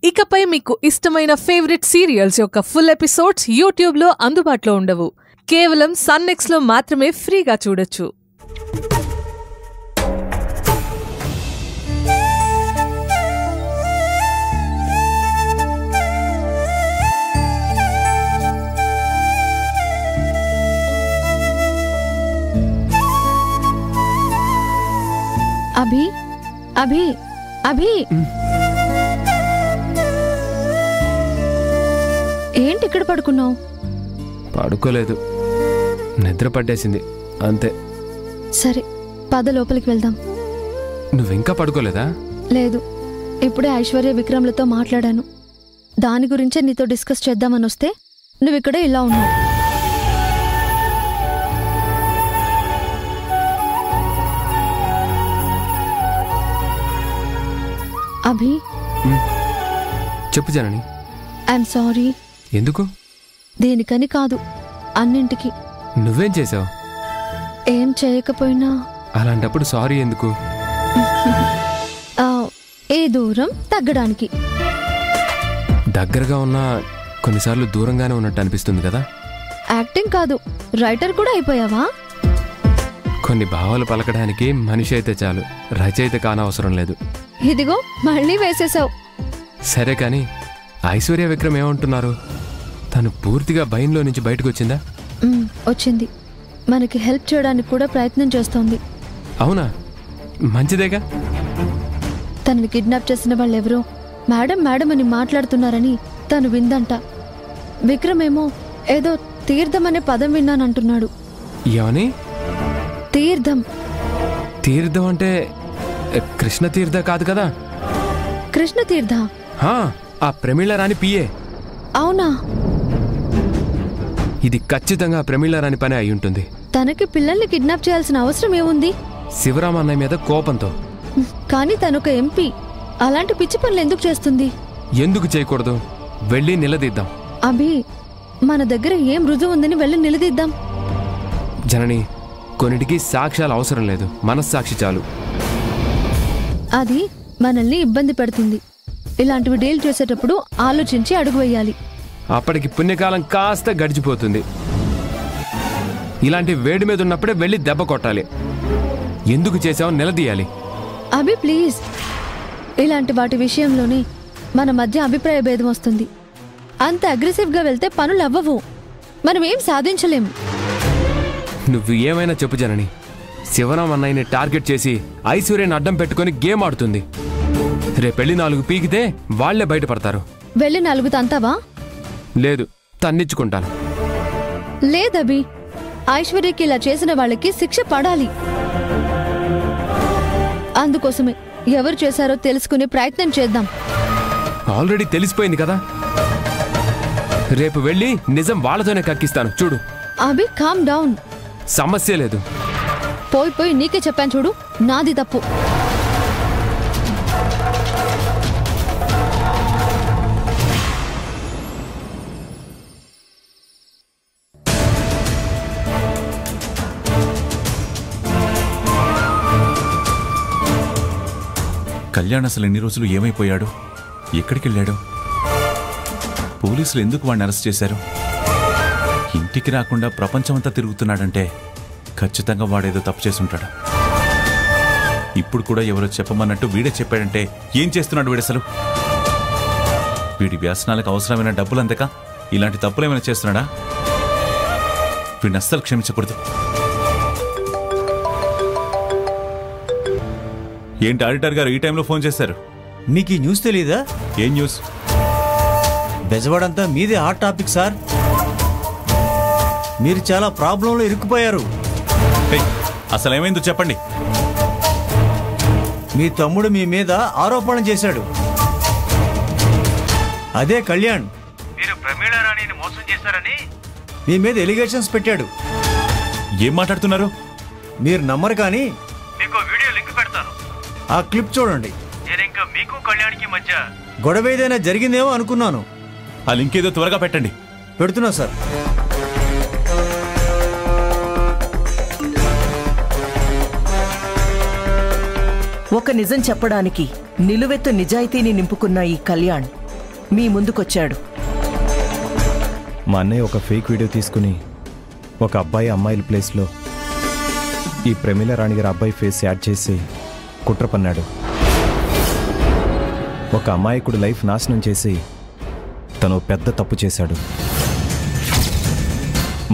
ఇకపై మీకు ఇష్టమైన ఫేవరెట్ సీరియల్స్ యొక్క ఫుల్ ఎపిసోడ్స్ యూట్యూబ్లో అందుబాటులో ఉండవు. కేవలం సన్నెక్స్లో మాత్రమే ఫ్రీగా చూడొచ్చు. అభి అభి అభి ఏంటి ఇక్కడ పడుకున్నావు? పడుకోలేదు, నిద్ర పట్టేసింది అంతే. సరే పద లోపలికి వెళ్దాం. నువ్వింకా పడుకోలేదా? లేదు, ఇప్పుడే ఐశ్వర్య విక్రమ్లతో మాట్లాడాను. దాని గురించే నీతో డిస్కస్ చేద్దామని వస్తే నువ్విక్కడే ఇలా ఉన్నావు. అభి చెప్పు జనని. I'm sorry. ఎందుకు? దేనికని కాదు, అన్నింటికి. నువ్వేం చేసావు? ఏం చేయకపోయినా. అలాంటప్పుడు సారీ ఎందుకు? ఏ దూరం తగ్గడానికి. దగ్గరగా ఉన్నా కొన్నిసార్లు దూరంగానే ఉన్నట్టు అనిపిస్తుంది కదా. యాక్టింగ్ కాదు, రైటర్ కూడా అయిపోయావా? కొన్ని భావాలు పలకడానికి మనిషి అయితే చాలు, రచయిత కానవసరం లేదు. ఇదిగో మళ్ళీ వేసేసావు. సరే కాని ఐశ్వర్య విక్రమ్ ఏమంటున్నారు? తను పూర్తిగా భయంలో నుంచి బయటకు వచ్చిందా? వచ్చింది. మనకి హెల్ప్ చేయడానికి కూడా ప్రయత్నం చేస్తోంది. అవునా? మంచిదేగా. తనని కిడ్నాప్ చేసిన వాళ్ళెవరో మేడం మేడం అని మాట్లాడుతున్నారని తను విందంట. విక్రమ్ ఏమో ఏదో తీర్థం అనే పదం విన్నానంటున్నాడు. ఏమని? తీర్థం. తీర్థం అంటే కృష్ణ తీర్థ కాదు కదా? కృష్ణ తీర్థ? ఆ ప్రమీళ రాణి పిఏ. అవునా? ఇది ఖచ్చితంగా ప్రమీళ రాణి పనే అయి ఉంటుంది. తనకి పిల్లల్ని కిడ్నాప్ చేయాల్సిన అవసరం ఏముంది? శివరాం అన్నయ్య మీద కోపంతో. కానీ తనొక ఎంపీ, అలాంటి పిచ్చి పనులు ఎందుకు చేస్తుంది? ఎందుకు చేయకూడదు? వెళ్ళి నిలదీద్దాం. అభి, మన దగ్గర ఏం రుజువు ఉందని వెళ్ళి నిలదీద్దాం. జనని, కొన్నిటికి సాక్ష్యాలు అవసరం లేదు, మనస్సాక్షి చాలు. అది మనల్ని ఇబ్బంది పెడుతుంది. ఇలాంటివి డీల్ చేసేటప్పుడు ఆలోచించి అడుగు వేయాలి. అప్పటికి పుణ్యకాలం కాస్త గడిచిపోతుంది. ఇలాంటి వేడి మీద ఉన్నప్పుడే వెళ్ళి దెబ్బ కొట్టాలి. ఎందుకు చేసావు నిలదీయాలి. అభి ప్లీజ్, ఇలాంటి వాటి విషయంలోనే మన మధ్య అభిప్రాయ భేదం వస్తుంది. అంత అగ్రెసివ్గా వెళ్తే పనులు అవ్వవు, మనం ఏం సాధించలేం. నువ్వు ఏమైనా చెప్పు జనని. శివరాం అన్నయ్యని టార్గెట్ చేసి ఐశ్వర్యని అడ్డం పెట్టుకుని గేమ్ ఆడుతుంది. రేపెళ్ళి 4 పీకితే వాళ్లే బయటపడతారు. వెళ్ళి 4 తంతావా? లేదు, తన్నిచ్చుకుంటాను. లేదభి, ఐశ్వర్యకి ఇలా చేసిన వాళ్ళకి శిక్ష పడాలి. అందుకోసమే ఎవరు చేశారో తెలుసుకునే ప్రయత్నం చేద్దాం. ఆల్రెడీ తెలిసిపోయింది కదా. రేపు వెళ్ళి నిజం వాళ్ళతోనే కక్కిస్తాను చూడు. అభి కామ్ డౌన్. సమస్య లేదు. పోయి నీకే చెప్పాను చూడు, నాది తప్పు. కళ్యాణ్ అసలు ఎన్ని రోజులు ఏమైపోయాడు? ఎక్కడికెళ్ళాడు? పోలీసులు ఎందుకు వాడిని అరెస్ట్ చేశారు? ఇంటికి రాకుండా ప్రపంచమంతా తిరుగుతున్నాడంటే ఖచ్చితంగా వాడేదో తప్పు చేసుంటాడు. ఇప్పుడు కూడా ఎవరో చెప్పమన్నట్టు వీడే చెప్పాడంటే ఏం చేస్తున్నాడు వీడసలు? వీడి వ్యసనాలకు అవసరమైన డబ్బులందక ఇలాంటి తప్పులేమైనా చేస్తున్నాడా? వీడిని అస్సలు క్షమించకూడదు. ఏంటి ఆడిటర్ గారు ఈ టైంలో ఫోన్ చేశారు? మీకు ఈ న్యూస్ తెలీదా? ఏం న్యూస్? బెజవాడంతా మీదే హాట్ టాపిక్ సార్. మీరు చాలా ప్రాబ్లంలో ఇరుక్కుపోయారు. అసలు ఏమైందో చెప్పండి. మీ తమ్ముడు మీ మీద ఆరోపణ చేశాడు. అదే కళ్యాణ్. మీరు ప్రమీళ రాణిని మోసం చేశారని మీ మీద ఎలిగేషన్స్ పెట్టాడు. ఏం మాట్లాడుతున్నారు? మీరు నమ్మరు కానీ మీకు వీడియో లింక్ పెడతాను, ఆ క్లిప్ చూడండి. నేను ఇంకా మీకు కళ్యాణ్కి మధ్య గొడవ ఏదైనా జరిగిందేమో అనుకున్నాను. ఆ లింక్ ఏదో త్వరగా పెట్టండి. పెడుతున్నా సార్. ఒక నిజం చెప్పడానికి నిలువెత్తు నిజాయితీని నింపుకున్న ఈ కళ్యాణ్ మీ ముందుకొచ్చాడు. మా అన్నయ్య ఒక ఫేక్ వీడియో తీసుకుని ఒక అబ్బాయి అమ్మాయిల ప్లేస్లో ఈ ప్రమీల రాణి గారి అబ్బాయి ఫేస్ యాడ్ చేసి కుట్ర పన్నాడు. ఒక అమాయకుడు లైఫ్ నాశనం చేసి తను పెద్ద తప్పు చేశాడు.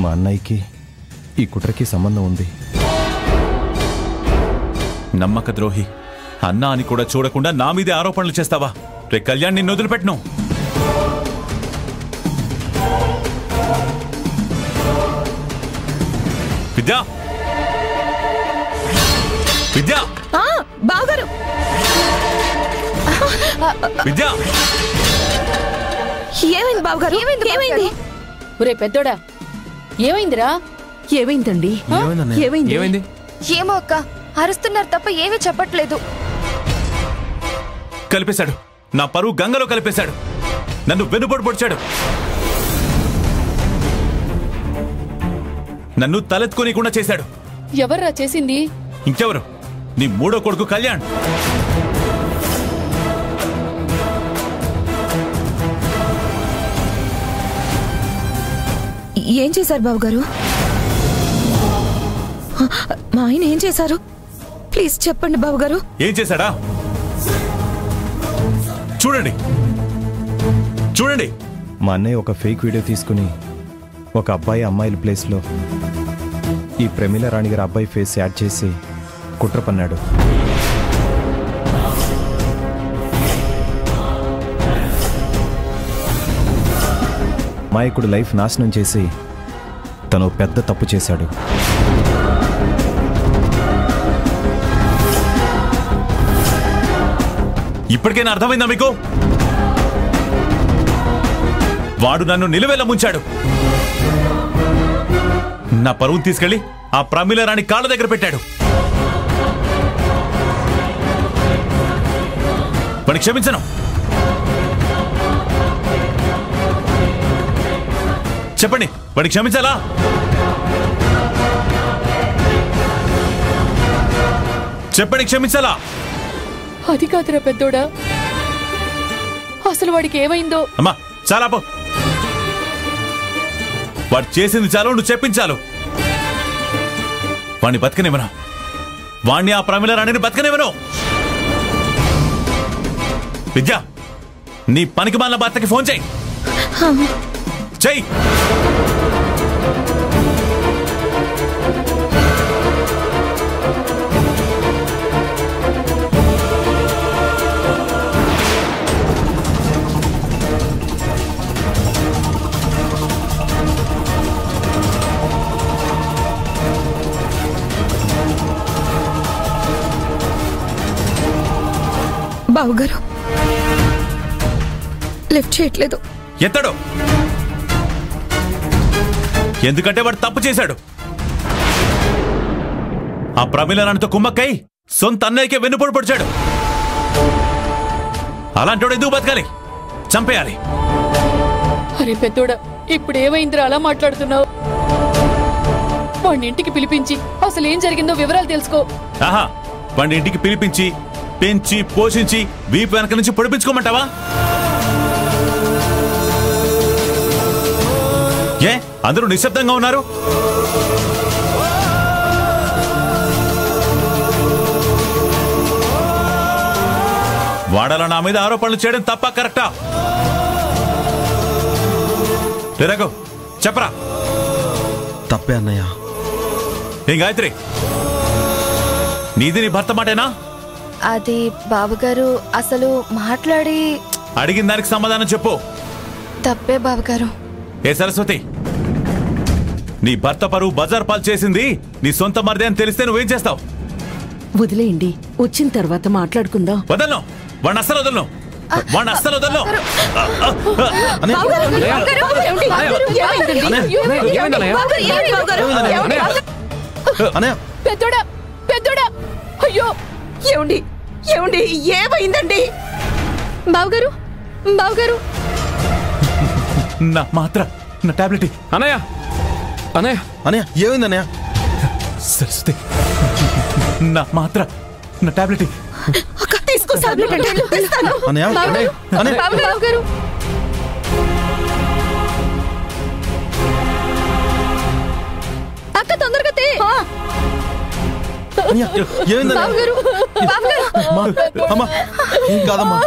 మా అన్నయ్యకి ఈ కుట్రకి సంబంధం ఉంది. నమ్మక ద్రోహి, అన్నా అని కూడా చూడకుండా నా మీదే ఆరోపణలు చేస్తావా? రే కళ్యాణ్, నిన్ను వదిలిపెట్టను. విద్యా, విద్యా, బావగారు, విద్యా, ఏమైంది బావగారు? ఏమైంది? ఒరే పెద్దోడా, ఏమైందిరా? ఏమైందండి? ఏమైంది? ఏమో అక్క, అరుస్తున్నారు తప్ప ఏమీ చెప్పట్లేదు. కలిపేశాడు, నా పరువు గంగలో కలిపేశాడు, నన్ను వెనుపడి పొడిచాడు, నన్ను తలెత్తుకోనీకుండా చేశాడు. ఎవర్రా చేసింది? ఇంకెవరు? నీ మూడో కొడుకు కళ్యాణ్. ఏం చేశారు బావగారు? మా ఆయన ఏం చేశారు? ప్లీజ్ చెప్పండి బావగారు. ఏం చేశాడా? చూడండి, చూడండి. మా అన్నయ్య ఒక ఫేక్ వీడియో తీసుకుని ఒక అబ్బాయి అమ్మాయిల ప్లేస్లో ఈ ప్రమీల రాణి గారి అబ్బాయి ఫేస్ యాడ్ చేసి కుట్ర పన్నాడు. అమాయకుడు లైఫ్ నాశనం చేసి తను పెద్ద తప్పు చేశాడు. ఇప్పటికైనా అర్థమైందా మీకు? వాడు నన్ను నిలువెల్ల ముంచాడు. నా పరువును తీసుకెళ్లి ఆ ప్రమీల రాణి కాళ్ళ దగ్గర పెట్టాడు. వాడిని క్షమించను. చెప్పండి, వాడిని క్షమించాలా? చెప్పండి, క్షమించాలా? అది కాదురా పెద్దోడా, అసలు వాడికి ఏమైందో. అమ్మా చాలా పో. వాడు చేసింది చాలు, నువ్వు చెప్పించాలు. వాణ్ణి బతకనివ్వను, వాణ్ణి ఆ ప్రమీల రాణిని బతకనివ్వను. విద్య, నీ పనికి మాలిన భర్తకి ఫోన్ చేయి. చెయ్యి. బావగారు లిఫ్ట్ చేయట్లేదు. ఎత్తడు. ఎందుకంటే వాడు తప్పు చేశాడు. ఆ ప్రమీల రాణితో కుమ్మక్కై సొంత అన్నయ్యకే వెన్నుపోటు పొడిచాడు. అలాంటి ఎందుకు బతకాలి? చంపేయాలి. అరే పెద్దోడా, ఇప్పుడు ఏమైందిరా అలా మాట్లాడుతున్నావు? వాడిని ఇంటికి పిలిపించి అసలు ఏం జరిగిందో వివరాలు తెలుసుకో. ఆహా, వాడిని ఇంటికి పిలిపించి పెంచి పోషించి వీపు వెనక నుంచి పొడిపించుకోమంటావా? ఏ అందరూ నిశ్శబ్దంగా ఉన్నారు? వాడలా నా మీద ఆరోపణలు చేయడం తప్ప కరెక్టా? రఘు చెప్పరా. తప్పే అన్నయ్య. ఏం గాయత్రి, నీది నీ భర్త మాటేనా? అది బావగారు అసలు మాట్లాడి అడిగిన దానికి సమాధానం చెప్పు. తప్పే బావగారు. ఏ సరస్వతి, నీ భర్త పరువు బజార్ పాలు చేసింది నీ సొంత మరిదే అని తెలిస్తే నువ్వేం చేస్తావు? వదిలేయండి, వచ్చిన తర్వాత మాట్లాడుకుందాం. వదలను, వాడిని అస్సలు వదలను, వాడిని అస్సలు వదలను. పెద్దోడా, పెద్దోడా, అయ్యో ఏమండి, ఏమండి, ఏమైందండి? బావగారు, బావగారు, నా మాత్ర, నా టాబ్లెట్. అన్నయ్య, అన్నయ్య, అన్నయ్య ఏమైంది అన్నయ్య? సరస్వతి, నా మాత్ర, నా టాబ్లెట్. తీసుకో, అన్నయ్య, బావగారు. అక్క తొందరగా తీ. అన్నయ్య, ఏమైందన్నయ్య? బావగారు, బావగారు. అమ్మా, అమ్మా, ఏం కాదమ్మా.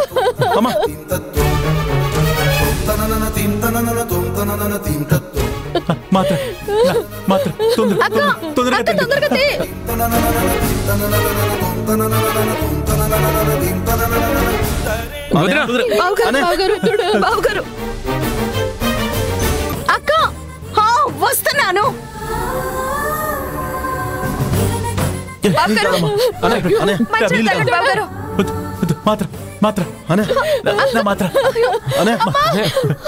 అమ్మా, మాత్ర మాత్ర అక్క, అక్క తొందరగా తీ. వదినా. బావగారు, బావగారు, బావగారు. అక్క వస్తున్నాను. బావగారు, అన్నయ్య, మంచిగా తాగండి, బావగారు. మాత్ర మాత్ర అన్నయ్య, మాత్ర అన్నయ్య,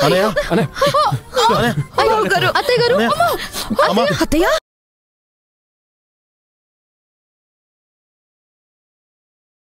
అన్నయ్య, అనే బావగారు, అత్తయ్య గారు. అన్నయ్య, అమ్మా, అత్తయ్య